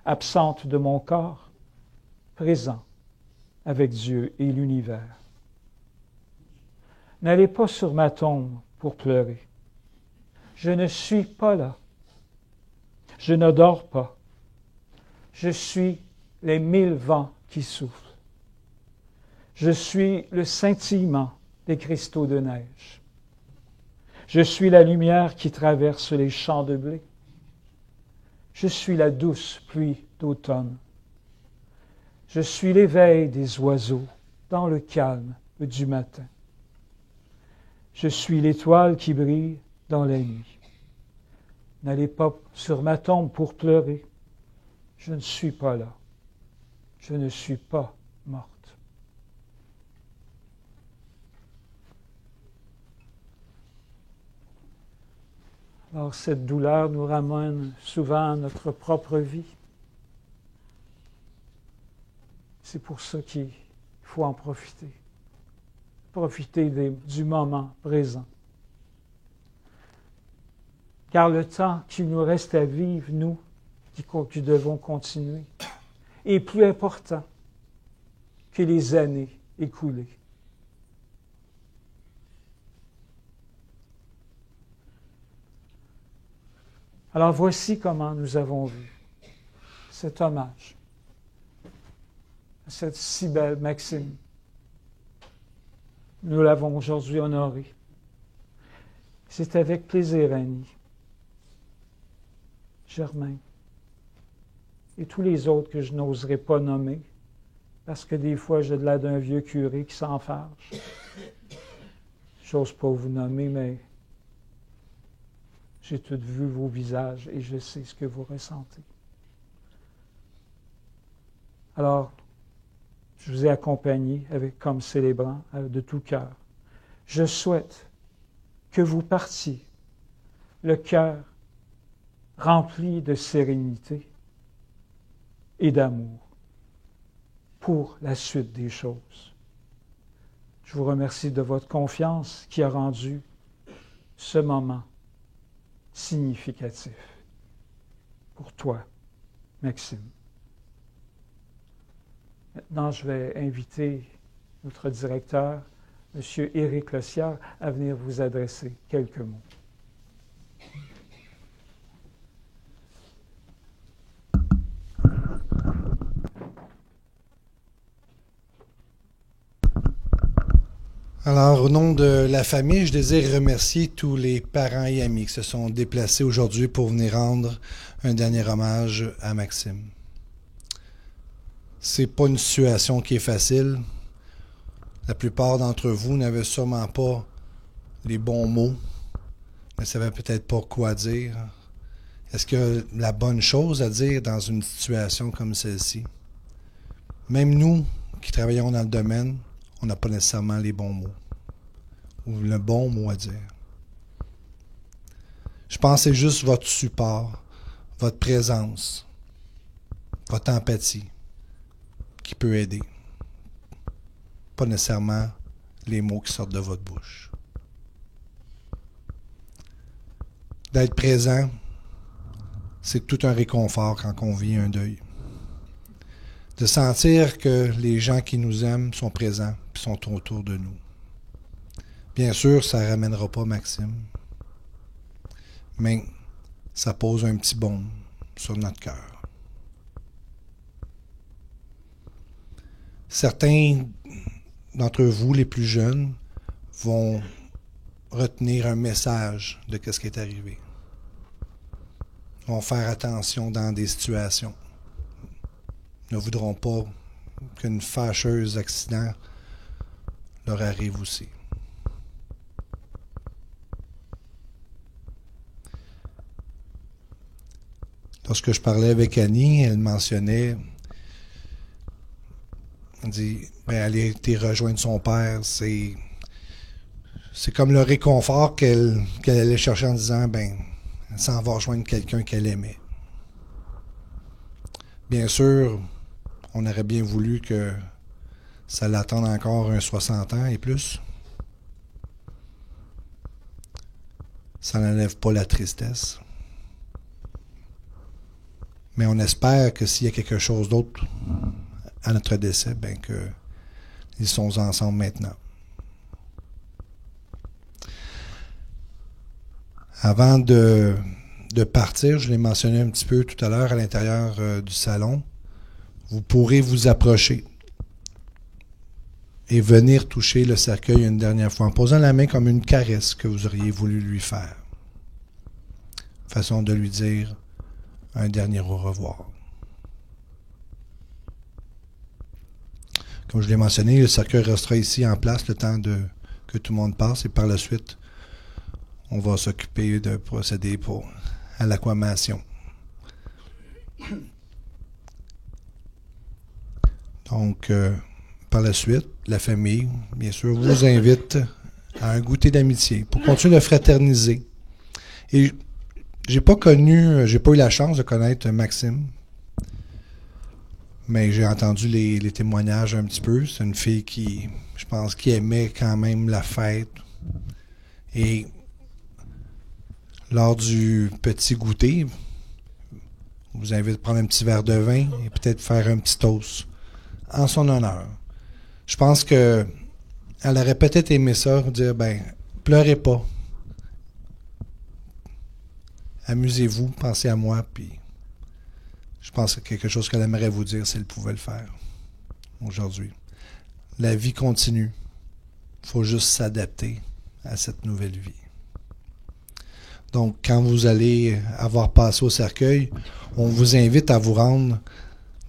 absente de mon corps, présent avec Dieu et l'univers. N'allez pas sur ma tombe pour pleurer. Je ne suis pas là. Je ne dors pas. Je suis les 1000 vents qui soufflent. Je suis le scintillement des cristaux de neige. Je suis la lumière qui traverse les champs de blé. Je suis la douce pluie d'automne. Je suis l'éveil des oiseaux dans le calme du matin. Je suis l'étoile qui brille dans la nuit. N'allez pas sur ma tombe pour pleurer. Je ne suis pas là. Je ne suis pas morte. Alors cette douleur nous ramène souvent à notre propre vie. C'est pour ça qu'il faut en profiter. Profiter du moment présent. Car le temps qu'il nous reste à vivre, nous, qui devons continuer, est plus important que les années écoulées. Alors voici comment nous avons vu cet hommage à cette si belle Maxime. Nous l'avons aujourd'hui honorée. C'est avec plaisir, Annie, Germain, et tous les autres que je n'oserais pas nommer, parce que des fois j'ai de l'air d'un vieux curé qui s'enfarge. J'ose pas vous nommer, mais j'ai tout vu vos visages et je sais ce que vous ressentez. Alors, je vous ai accompagné comme célébrant de tout cœur. Je souhaite que vous partiez le cœur rempli de sérénité et d'amour pour la suite des choses. Je vous remercie de votre confiance qui a rendu ce moment significatif pour toi, Maxime. Maintenant, je vais inviter notre directeur, M. Éric Lecière, à venir vous adresser quelques mots. Alors, au nom de la famille, je désire remercier tous les parents et amis qui se sont déplacés aujourd'hui pour venir rendre un dernier hommage à Maxime. C'est pas une situation qui est facile. La plupart d'entre vous n'avaient sûrement pas les bons mots, ne savaient peut-être pas quoi dire. Est-ce qu'il y a la bonne chose à dire dans une situation comme celle-ci? Même nous, qui travaillons dans le domaine, on n'a pas nécessairement les bons mots ou le bon mot à dire. Je pense que c'est juste votre support, votre présence, votre empathie qui peut aider. Pas nécessairement les mots qui sortent de votre bouche. D'être présent, c'est tout un réconfort quand on vit un deuil. De sentir que les gens qui nous aiment sont présents et sont autour de nous. Bien sûr, ça ne ramènera pas Maxime, mais ça pose un petit baume sur notre cœur. Certains d'entre vous, les plus jeunes, vont retenir un message de ce qui est arrivé. Ils vont faire attention dans des situations. Ne voudront pas qu'une fâcheuse accident leur arrive aussi. Lorsque je parlais avec Annie, elle mentionnait, elle dit, elle a été rejoindre son père, c'est comme le réconfort qu'elle allait chercher en disant, elle s'en va rejoindre quelqu'un qu'elle aimait. Bien sûr, on aurait bien voulu que ça l'attende encore un 60 ans et plus. Ça n'enlève pas la tristesse. Mais on espère que s'il y a quelque chose d'autre à notre décès, que Ils sont ensemble maintenant. Avant de partir, je l'ai mentionné un petit peu tout à l'heure à l'intérieur du salon, vous pourrez vous approcher et venir toucher le cercueil une dernière fois en posant la main comme une caresse que vous auriez voulu lui faire. Façon de lui dire un dernier au revoir. Comme je l'ai mentionné, le cercueil restera ici en place le temps que tout le monde passe et par la suite, on va s'occuper de procéder à l'aquamation. Donc, par la suite, la famille, bien sûr, vous invite à un goûter d'amitié pour continuer de fraterniser. Et j'ai pas eu la chance de connaître Maxime, mais j'ai entendu les témoignages un petit peu. C'est une fille qui, je pense, qui aimait quand même la fête. Et lors du petit goûter, je vous invite à prendre un petit verre de vin et peut-être faire un petit toast en son honneur. Je pense que elle aurait peut-être aimé ça, dire, pleurez pas. Amusez-vous, pensez à moi, puis je pense que quelque chose qu'elle aimerait vous dire si elle pouvait le faire aujourd'hui. La vie continue. Il faut juste s'adapter à cette nouvelle vie. Donc, quand vous allez avoir passé au cercueil, on vous invite à vous rendre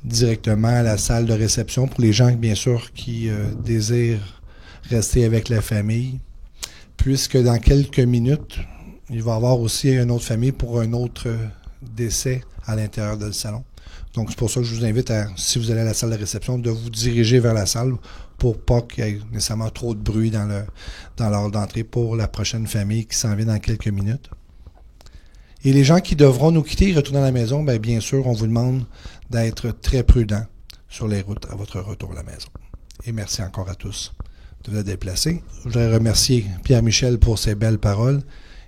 directement à la salle de réception pour les gens, bien sûr, qui désirent rester avec la famille, puisque dans quelques minutes, il va y avoir aussi une autre famille pour un autre décès à l'intérieur du salon. Donc, c'est pour ça que je vous invite à, si vous allez à la salle de réception, de vous diriger vers la salle pour pas qu'il y ait nécessairement trop de bruit dans l'heure d'entrée pour la prochaine famille qui s'en vient dans quelques minutes. Et les gens qui devront nous quitter et retourner à la maison, bien sûr, on vous demande d'être très prudent sur les routes à votre retour à la maison. Et merci encore à tous de vous être déplacés. Je voudrais remercier Pierre-Michel pour ses belles paroles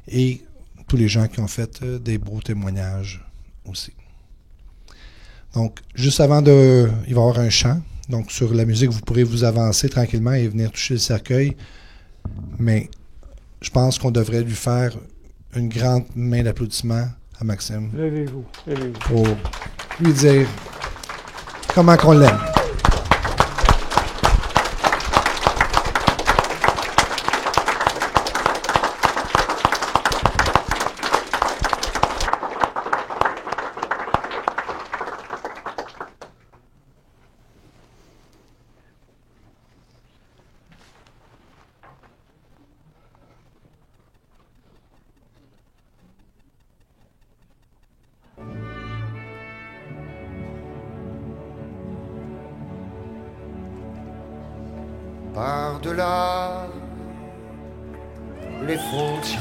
et tous les gens qui ont fait des beaux témoignages aussi. Donc, juste avant il va y avoir un chant. Donc, sur la musique, vous pourrez vous avancer tranquillement et venir toucher le cercueil. Mais je pense qu'on devrait lui faire une grande main d'applaudissement à Maxime. Levez-vous. Pour lui dire comment qu'on l'aime. Par-delà les frontières,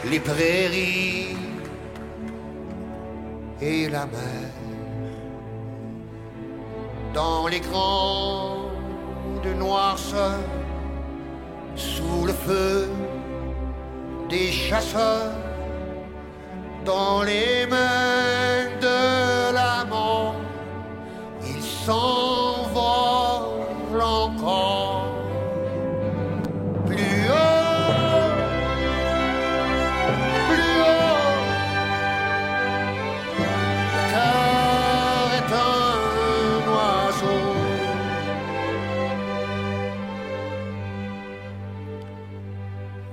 les prairies et la mer, dans les grandes noirceurs, sous le feu des chasseurs, dans les mains de la mort, ils s'envolent encore plus haut, le cœur est un oiseau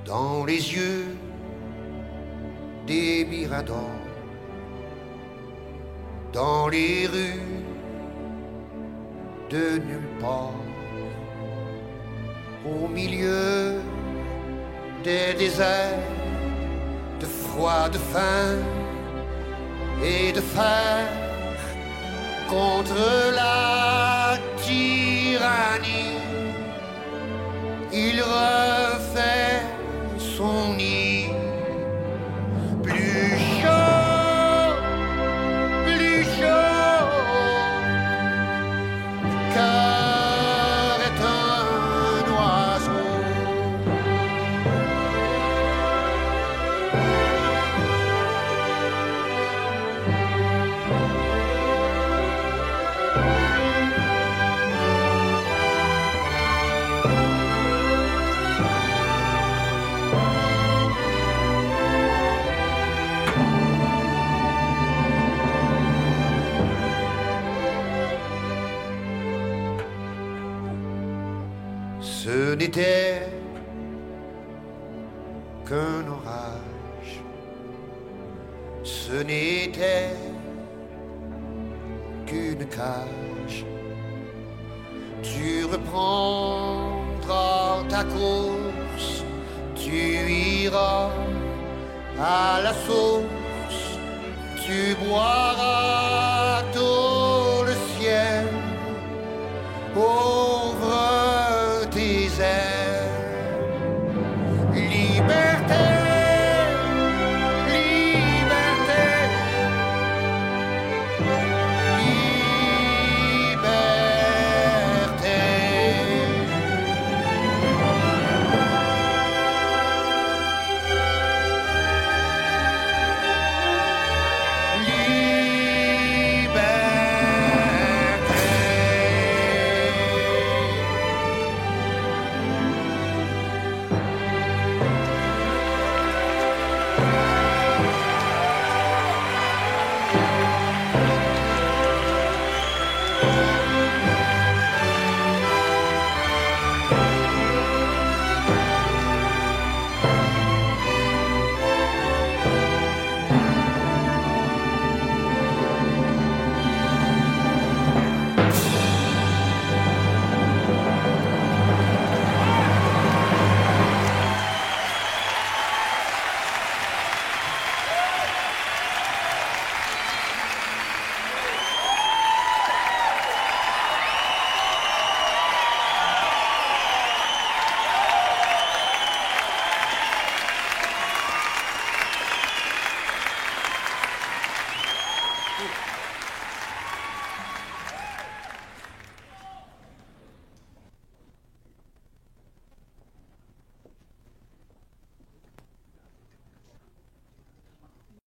dans les yeux des miradors, dans les rues de nulle part, au milieu des déserts, de froid, de faim et de fer, contre la tyrannie, il refait son nid. Plus chaud, plus chaud, cœur est un oiseau. Ce n'était qu'un orage, ce n'était qu'une cage. Tu reprendras ta course, tu iras à la source, tu boiras tout le ciel, ouvre tes ailes. Liberté, liberté,